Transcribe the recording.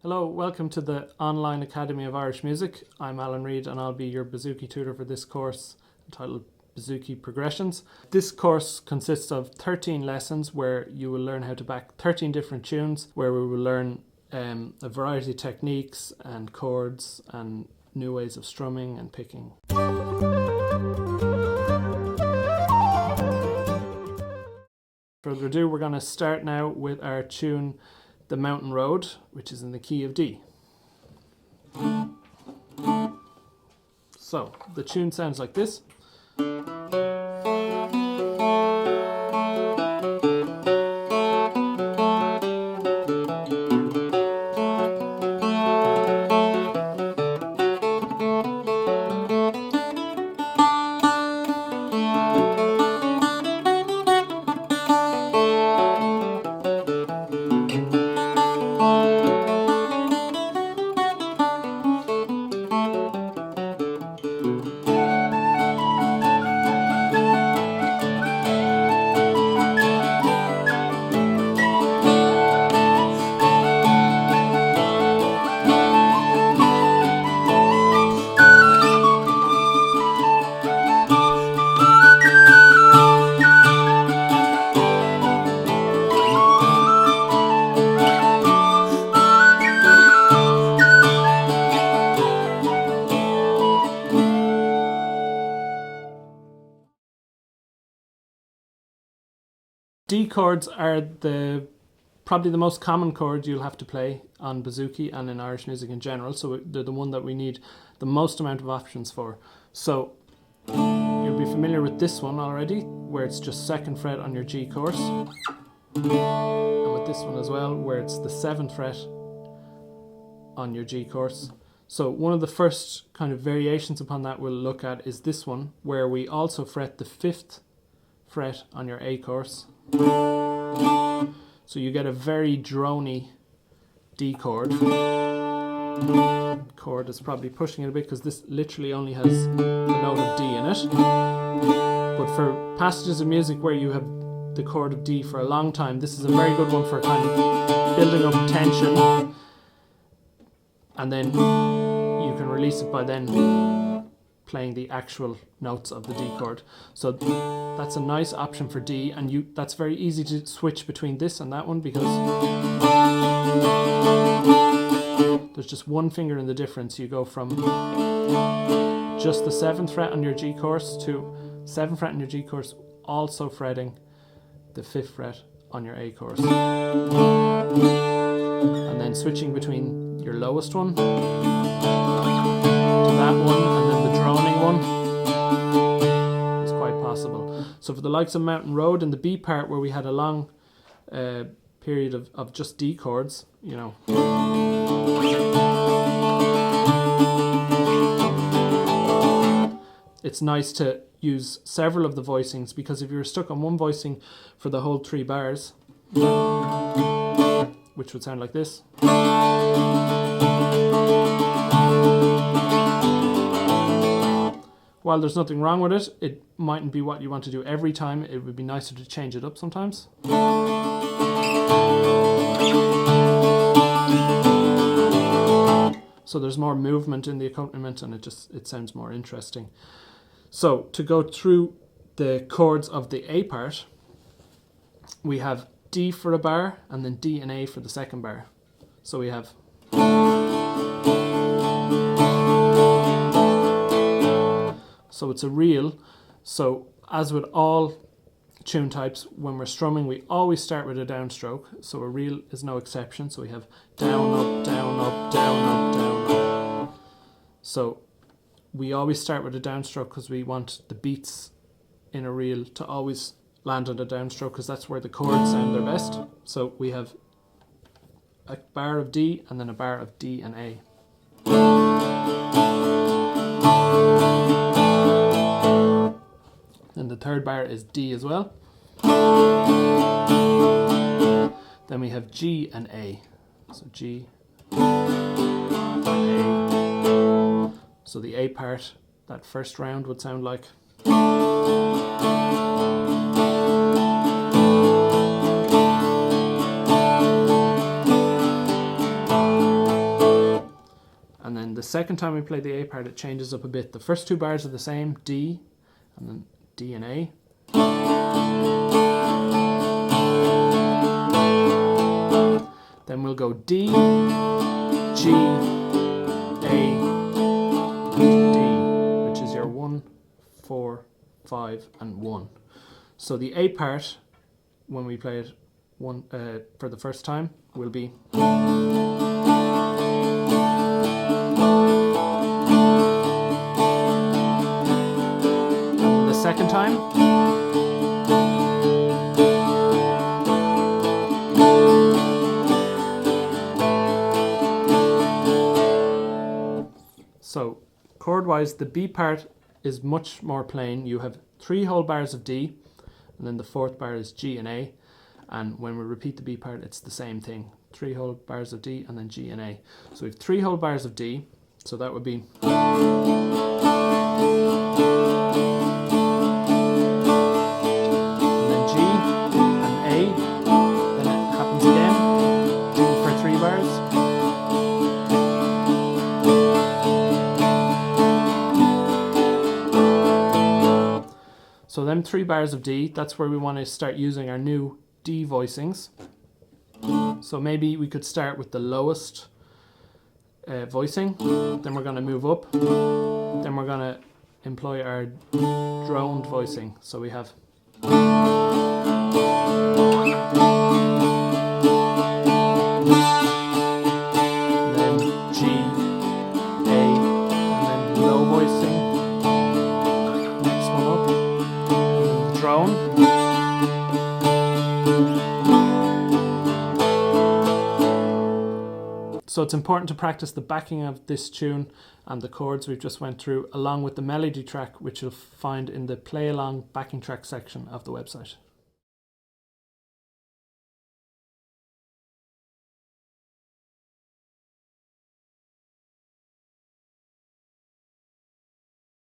Hello, welcome to the Online Academy of Irish Music. I'm Alan Reid and I'll be your Bouzouki tutor for this course entitled Bouzouki Progressions. This course consists of 13 lessons where you will learn how to back 13 different tunes, where we will learn a variety of techniques and chords and new ways of strumming and picking. Further ado, we're going to start now with our tune The Mountain Road, which is in the key of D. So the tune sounds like this. D chords are probably the most common chord you'll have to play on bouzouki and in Irish music in general, so they're the one that we need the most amount of options for. So you'll be familiar with this one already, where it's just 2nd fret on your G course, and with this one as well, where it's the 7th fret on your G course. So one of the first kind of variations upon that we'll look at is this one, where we also fret the 5th fret on your A course. So you get a very drony D chord. Chord is probably pushing it a bit because this literally only has the note of D in it. But for passages of music where you have the chord of D for a long time, this is a very good one for kind of building up tension, and then you can release it by then playing the actual notes of the D chord. So that's a nice option for D, and that's very easy to switch between this and that one because there's just one finger in the difference. You go from just the 7th fret on your G course to 7th fret on your G course, also fretting the 5th fret on your A course, and then switching between your lowest one to that one and then the droning one. It's quite possible. So for the likes of Mountain Road and the B part, where we had a long period of just D chords, you know, it's nice to use several of the voicings, because if you're stuck on one voicing for the whole 3 bars, which would sound like this, while there's nothing wrong with it, it mightn't be what you want to do every time. It would be nicer to change it up sometimes. So there's more movement in the accompaniment and it sounds more interesting. So to go through the chords of the A part, we have D for a bar and then D and A for the 2nd bar. So we have so it's a reel. So as with all tune types, when we're strumming, we always start with a downstroke. So a reel is no exception. So we have down, up, down, up, down, up, down, up. So we always start with a downstroke because we want the beats in a reel to always land on the downstroke, because that's where the chords sound their best. So we have a bar of D and then a bar of D and A. And the 3rd bar is D as well. Then we have G and A. So G and A. So the A part, that first round would sound like. the second time we play the A part, it changes up a bit. The first two bars are the same, D, and then D and A. Then we'll go D, G, A, D, which is your 1, 4, 5, and 1. So the A part, when we play it for the first time, will be. And the second time. So chord-wise, the B part is much more plain. You have 3 whole bars of D, and then the 4th bar is G and A. And when we repeat the B part, it's the same thing. 3 whole bars of D and then G and A. So we have 3 whole bars of D, so that would be. And then G and A, then it happens again. D for 3 bars. So them 3 bars of D, that's where we want to start using our new D voicings. So maybe we could start with the lowest voicing, then we're going to move up, then we're going to employ our droned voicing. So we have. Then G, A, and then low voicing. Next one up, and drone. So it's important to practice the backing of this tune and the chords we've just went through, along with the melody track, which you'll find in the play along backing track section of the website.